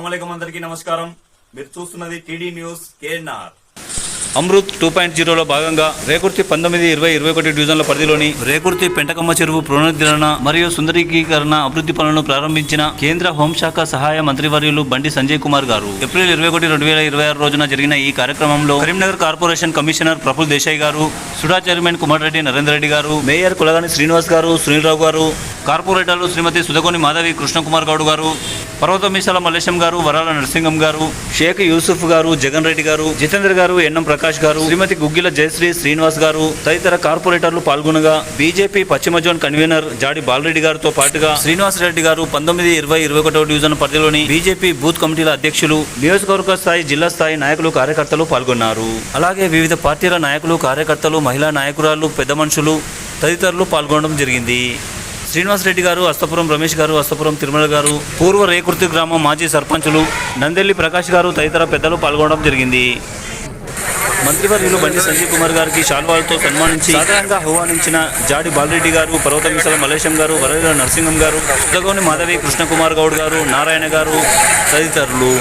అస్సలాముఅలైకుం అందరికీ నమస్కారం. మీరు చూస్తున్నది టీడీ న్యూస్ కేఎన్ఆర్. అమృత్ 2.0లో భాగంగా రేకుర్తి 19, 20, 21 డివిజన్ల పరిధిలోని రేకుర్తి పెంటకమ్మ చెరువు పునరుద్ధరణ మరియు సుందరీకరణ అభివృద్ధి పనులను ప్రారంభించిన కేంద్ర హోంశాఖ సహాయ మంత్రివర్యులు బండి సంజయ్ కుమార్ గారు ఏప్రిల్ 21, 2026 రోజున జరిగిన ఈ కార్యక్రమంలో కరీంనగర్ కార్పొరేషన్ కమిషనర్ ప్రఫుల్ దేశాయ్ గారు, సుడా చైర్మన్ కుమార్ రెడ్డి నరేందర్ రెడ్డి గారు, మేయర్ కులగాని శ్రీనివాస్ గారు, సునీల్ రావు గారు, కార్పొరేటర్లు శ్రీమతి సుధగోని మాధవి, కృష్ణకుమార్ గౌడ్ గారు, పర్వతమిశాల మల్లేశం గారు, వరాల నరసింగం గారు, షేక్ యూసుఫ్ గారు, జగన్ రెడ్డి గారు, జితేంద్ర గారు, ఎన్ఎం ప్రకాష్ గారు, శ్రీమతి గుగ్గిల జయశ్రీ శ్రీనివాస్ గారు తదితర కార్పొరేటర్లు పాల్గొనగా బీజేపీ పశ్చిమ జోన్ కన్వీనర్ జాడి బాలరెడ్డి గారితో పాటుగా శ్రీనివాస్ రెడ్డి గారు 19, 20, 21 డివిజన్ పరిధిలోని బీజేపీ బూత్ కమిటీల అధ్యక్షులు, నియోజకవర్గ స్థాయి, జిల్లా స్థాయి నాయకులు, కార్యకర్తలు పాల్గొన్నారు. అలాగే వివిధ పార్టీల నాయకులు, కార్యకర్తలు, మహిళా నాయకురాలు, పెద్ద మనుషులు తదితరులు పాల్గొనడం జరిగింది. శ్రీనివాస్ రెడ్డి గారు, అస్తపురం రమేష్ గారు, అస్తపురం తిరుమల గారు, పూర్వ రేకుర్తి గ్రామం మాజీ సర్పంచులు నందెల్లి ప్రకాష్ గారు తదితర పెద్దలు పాల్గొనడం జరిగింది. మంత్రివర్యులు బండి సంజయ్ కుమార్ గారికి శాల్వాలతో సన్మానించి సాధారణంగా ఆహ్వానించిన జాడి బాలరెడ్డి గారు, పర్వతమిశాల మల్లేశం గారు, వరద నరసింగం గారు, సుధగోని మాధవి, కృష్ణకుమార్ గౌడ్ గారు, నారాయణ గారు తదితరులు.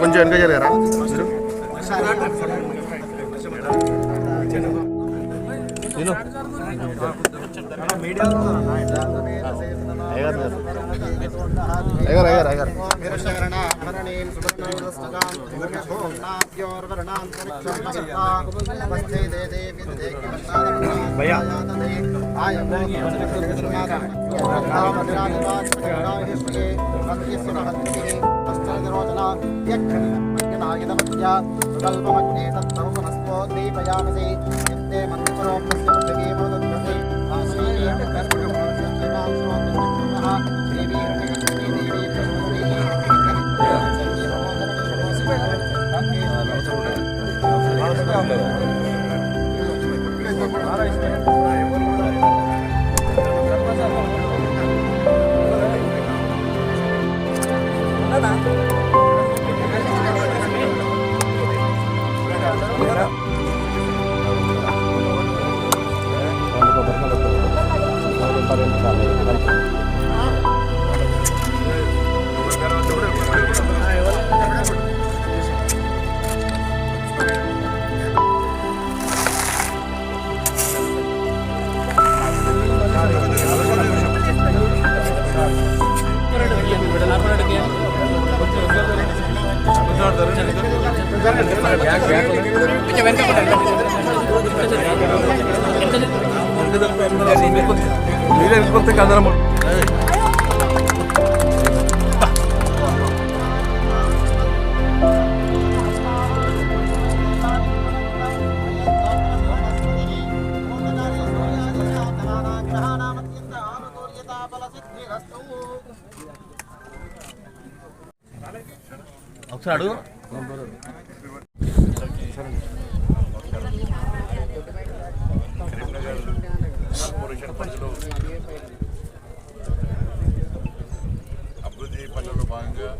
కొంచెం వెనక జరిగారా ఒకసారి అడుగు. కార్పొరేషన్ పరిధిలో అభివృద్ధి పనులలో భాగంగా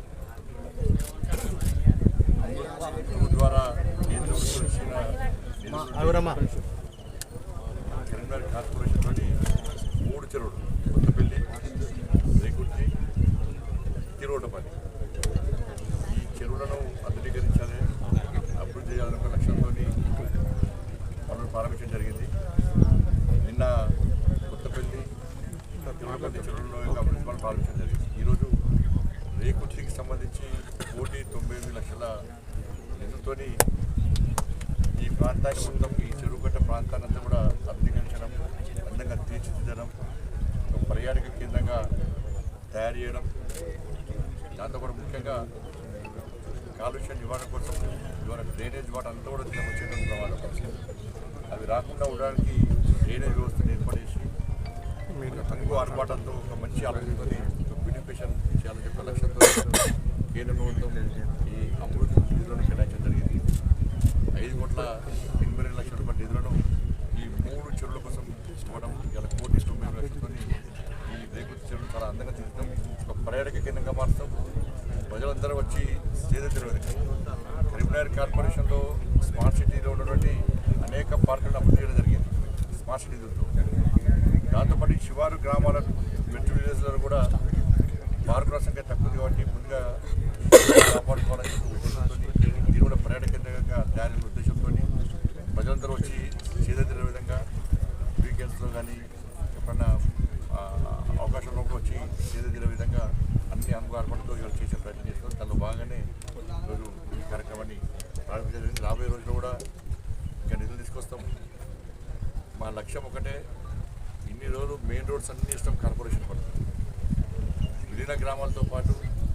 ద్వారా కరీంనగర్ కార్పొరేషన్లోని 3 చెరువులు, కొత్తపల్లి, రేకుర్తి, తిరువటపల్లి, ఈ చెరువులను ఆధునీకరించాలి, అభివృద్ధి చేయాలనే లక్ష్యంతో పనులు ప్రారంభించడం జరిగింది. నిన్న కొత్తపల్లి, తిరువటపల్లి చెరువుల్లో అభివృద్ధి పనులు ప్రారంభించడం జరిగింది. ఈరోజు రేకుర్తికి సంబంధించి 1,99 లక్షల నిధులతో ఈ ప్రాంతాన్ని మొత్తం, ఈ చెరువుగట్ట ప్రాంతాన్ని అంతా కూడా ఆధునీకరించడం, అందంగా తీర్చిదిద్దడం, ఒక పర్యాటక కేంద్రంగా తయారు చేయడం, దాంతో కూడా ముఖ్యంగా కాలుష్య నివారణ కోసం ఇవాళ డ్రైనేజ్ వాటర్ అంతా కూడా వచ్చేటువంటి ప్రమాదం. అవి రాకుండా ఉండడానికి డ్రైనేజ్ వ్యవస్థను ఏర్పాటు చేసి తక్కువ ఆర్భాటంతో ఒక మంచి ఆలోచనతో బ్యూటిఫికేషన్ చేయాలని చెప్పే లక్ష్యంతో కేంద్ర ప్రభుత్వం ఈ అమృత్ నిధులను కేటాయించడం జరిగింది. 5,82,00,000 రూపాయల నిధులను ఈ 3 చెరువుల కోసం ఇవ్వడం, ఇలా 1,90,00,000 ఈ రేకుర్తి చెరువులు చాలా అందంగా తీర్చడం, ఒక పర్యాటక కేంద్రంగా మారుతాం. ప్రజలందరూ వచ్చి చేదెత్తిన కరీంనగర్ కార్పొరేషన్లో స్మార్ట్ సిటీలో ఉన్నటువంటి అనేక పార్కులను అభివృద్ధి చేయడం జరిగింది స్మార్ట్ సిటీ నిధులతో. దాంతోపాటు శివారు గ్రామాల మెట్రో విలేజ్లలో కూడా పార్కుల సంఖ్య తక్కువ కాబట్టి ముందుగా కాపాడుకోవాలని ఉద్దేశంతో దీని కూడా పర్యాటక కేంద్రంగా తయారైన ఉద్దేశంతో ప్రజలందరూ వచ్చి చేదెత్తిన విధంగా వీకెండ్స్లో కానీ ఎప్పుడన్నా అవకాశంలో వచ్చి చేదెత్తిన విధంగా అన్ని ఏర్పాటుతో ఇవాళ చేసే ప్రయత్నం చేస్తాం. దానిలో భాగంగానే ఈరోజు ఈ కార్యక్రమాన్ని ప్రారంభించడం జరిగింది. రాబోయే రోజుల్లో కూడా ఇంకా నిధులు తీసుకొస్తాం. మా లక్ష్యం ఒకటే, ఇన్ని రోజులు మెయిన్ రోడ్స్ అన్ని ఇష్టం కార్పొరేషన్ పడుతుంది. విలీన గ్రామాలతో పాటు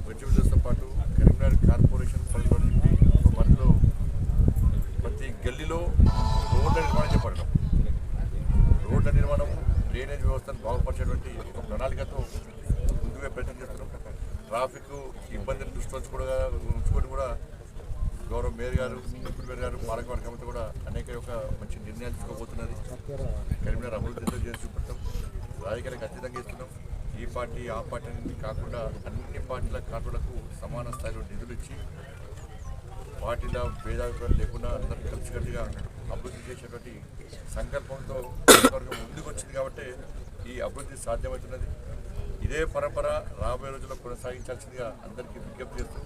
మెట్రో విలేజ్తో పాటు కరీంనగర్ కార్పొరేషన్ పరిధిలో ప్రతి గల్లీలో రోడ్ల నిర్మాణం చేపట్టడం, రోడ్ల నిర్మాణం, డ్రైనేజ్ వ్యవస్థను బాగుపరిచేటువంటి ఒక ప్రణాళికతో ముందుగా ప్రయత్నం చేస్తున్నాం. ట్రాఫిక్ ఇబ్బందులు దృష్టిలో ఉంచుకొని కూడా గౌరవ మేయర్ గారు, డిప్యూటీ మేయర్ గారు, పాలకవర్గంతో కూడా అనేక మంచి నిర్ణయాలు తీసుకోబోతున్నది. కరీంనగర్ అభివృద్ధితో చేసి చూపెడతాం. రాజకీయాలకు ఖచ్చితంగా ఇస్తున్నాం. ఈ పార్టీ ఆ పార్టీ అనేది కాకుండా అన్ని పార్టీల కార్పొరేట్లకు సమాన స్థాయిలో నిధులు ఇచ్చి పార్టీల భేదాభిప్రాయాలు లేకుండా అందరూ కలిసికట్టుగా అభివృద్ధి చేసేటువంటి సంకల్పంతో ముందుకు వచ్చింది కాబట్టి ఈ అభివృద్ధి సాధ్యమవుతున్నది. ఇదే పరంపర రాబోయే రోజుల్లో కొనసాగించాల్సిందిగా అందరికీ విజ్ఞప్తి చేస్తూ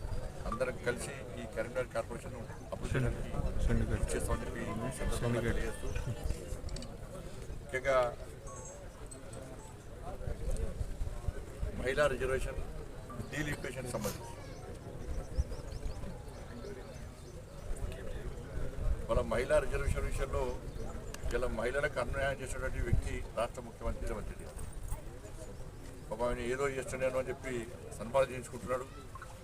అందరం కలిసి ఈ కరీంనగర్ కార్పొరేషన్ అభివృద్ధి చేస్తామని చెప్పి సందర్భంగా తెలియజేస్తూ, ముఖ్యంగా మహిళా రిజర్వేషన్ డీలిమిటేషన్ సంబంధించి వాళ్ళ మహిళా రిజర్వేషన్ విషయంలో ఇలా మహిళలకు అన్యాయం చేసినటువంటి వ్యక్తి రాష్ట్ర ముఖ్యమంత్రి రేవంత్ రెడ్డి. పాప ఆయన ఏదో చేస్తున్నాను అని చెప్పి సంబరాలు చేయించుకుంటున్నాడు.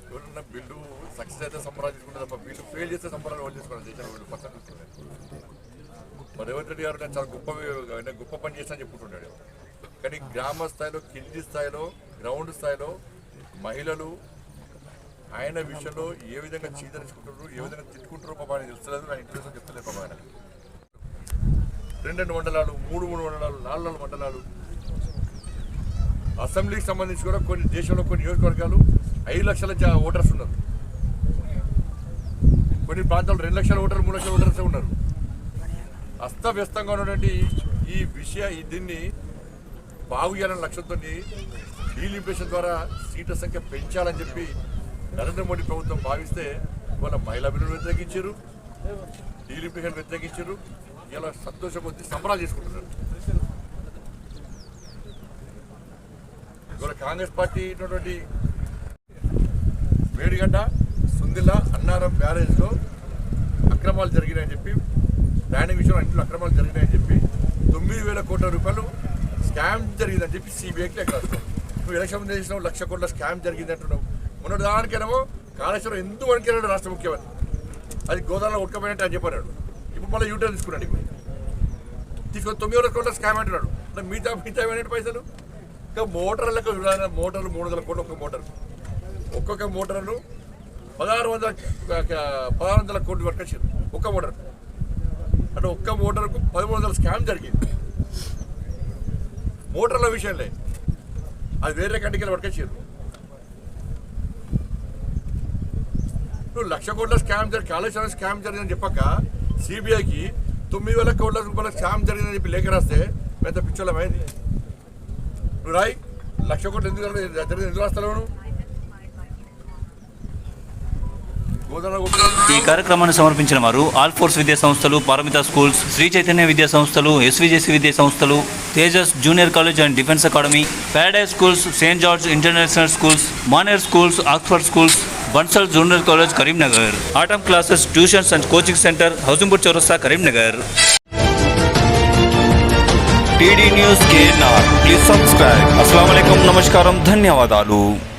ఎవరన్నా బిల్లు సక్సెస్ అయితే సంబరాలు చేసుకుంటారు తప్ప బిల్లు ఫెయిల్ చేస్తే సంబరాలు వాళ్ళు చేసుకోవాలి. దేశంలో వీళ్ళు పక్కన చూస్తున్నారు. మరి రేవంత్ రెడ్డి గారు నేను చాలా గొప్ప పని చేస్తానని చెప్పుకుంటున్నాడు. కానీ గ్రామ స్థాయిలో, కింది స్థాయిలో, గ్రౌండ్ స్థాయిలో మహిళలు ఆయన విషయంలో ఏ విధంగా చీదరించుకుంటారు, ఏ విధంగా తిట్టుకుంటారో పాప ఆయన తెలుస్తలేదు. ఆయన ఇంట్లో చెప్తలేదు పాప ఆయన. 2 మండలాలు, 3 మండలాలు, 4 మండలాలు, అసెంబ్లీకి సంబంధించి కూడా కొన్ని దేశంలో కొన్ని నియోజకవర్గాలు 5 లక్షల ఓటర్స్ ఉన్నారు. కొన్ని ప్రాంతాలు 2 లక్షల ఓటర్లు, 3 లక్షల ఓటర్స్ ఉన్నారు. అస్తవ్యస్తంగా ఉన్నటువంటి దీన్ని బాగు చేయాలనే లక్ష్యంతో డీలిమిటేషన్ ద్వారా సీట్ల సంఖ్య పెంచాలని చెప్పి నరేంద్ర మోడీ ప్రభుత్వం భావిస్తే ఇవాళ మహిళా బిల్లును వ్యతిరేకించారు, డీలిమిటేషన్ వ్యతిరేకించారు. ఇలా సంతోషం కొద్ది సంబరాలు చేసుకుంటున్నారు. ఇవాళ కాంగ్రెస్ పార్టీ ఉన్నటువంటి మేడిగడ్డ, సుందిల్లా, అన్నారం బ్యారేజ్లో అక్రమాలు జరిగినాయని చెప్పి, ల్యాండింగ్ విషయంలో అన్నింటిలో అక్రమాలు జరిగినాయని చెప్పి 9,000 కోట్ల రూపాయలు స్కామ్ జరిగిందని చెప్పి సిబిఐకి లెక్క రాస్తున్నావు. నువ్వు ఎలక్షన్ చేసినావు, 1,00,000 కోట్ల స్కామ్ జరిగింది అంటున్నావు. మొన్నటి దానికేమో కాళేశ్వరం ఎందుకు వణికినాడు రాష్ట్ర ముఖ్యమంత్రి, అది గోదావరిలో ఉడకపోయినట్టు అని చెప్పాడు. ఇప్పుడు మళ్ళీ యూటర్న్ తీసుకున్నాడు. ఇప్పుడు తీసుకొని 9,000 కోట్ల స్కామ్ అంటున్నాడు. మిగతా ఏమైనా పైసలు ఇంకా మోటార్లకు మోటార్లు 300 కోట్లు ఒక్కొక్క మోటార్ను 1,600 కోట్లు వరకు వచ్చారు ఒక్క మోటార్. అంటే ఒక్క మోటార్కు 1,300 స్కామ్ జరిగింది. మోటార్ల విషయంలో అది వేరే కంటికి పట్టుకొచ్చారు. నువ్వు 1,00,000 కోట్ల స్కామ్ కాళేశ్వరం స్కామ్ జరిగిందని చెప్పక సిబిఐకి 9,000 కోట్ల రూపాయల స్కామ్ జరిగిందని చెప్పి లేఖ రాస్తే పెద్ద పిచ్చోళమైంది. నువ్వు రాయి 1,00,000 కోట్లు ఎందుకు రాస్తావు? ఈ కార్యక్రమాన్ని సమర్పించిన వారు ఆల్ ఫోర్స్ విద్యా సంస్థలు, పారమిత స్కూల్స్, శ్రీ చైతన్య విద్యా సంస్థలు, ఎస్విజేసి విద్యా సంస్థలు, Tejas junior college and defence academy, paradise schools, saint George international schools, Maner schools, Oxford schools, Bansal junior college Karimnagar, atom classes, tuitions and coaching centre, housing board చౌరస్తా Karimnagar. TD news KNR. Please subscribe. అస్సలాము అలైకుం, నమస్కారం, ధన్యవాదాలు.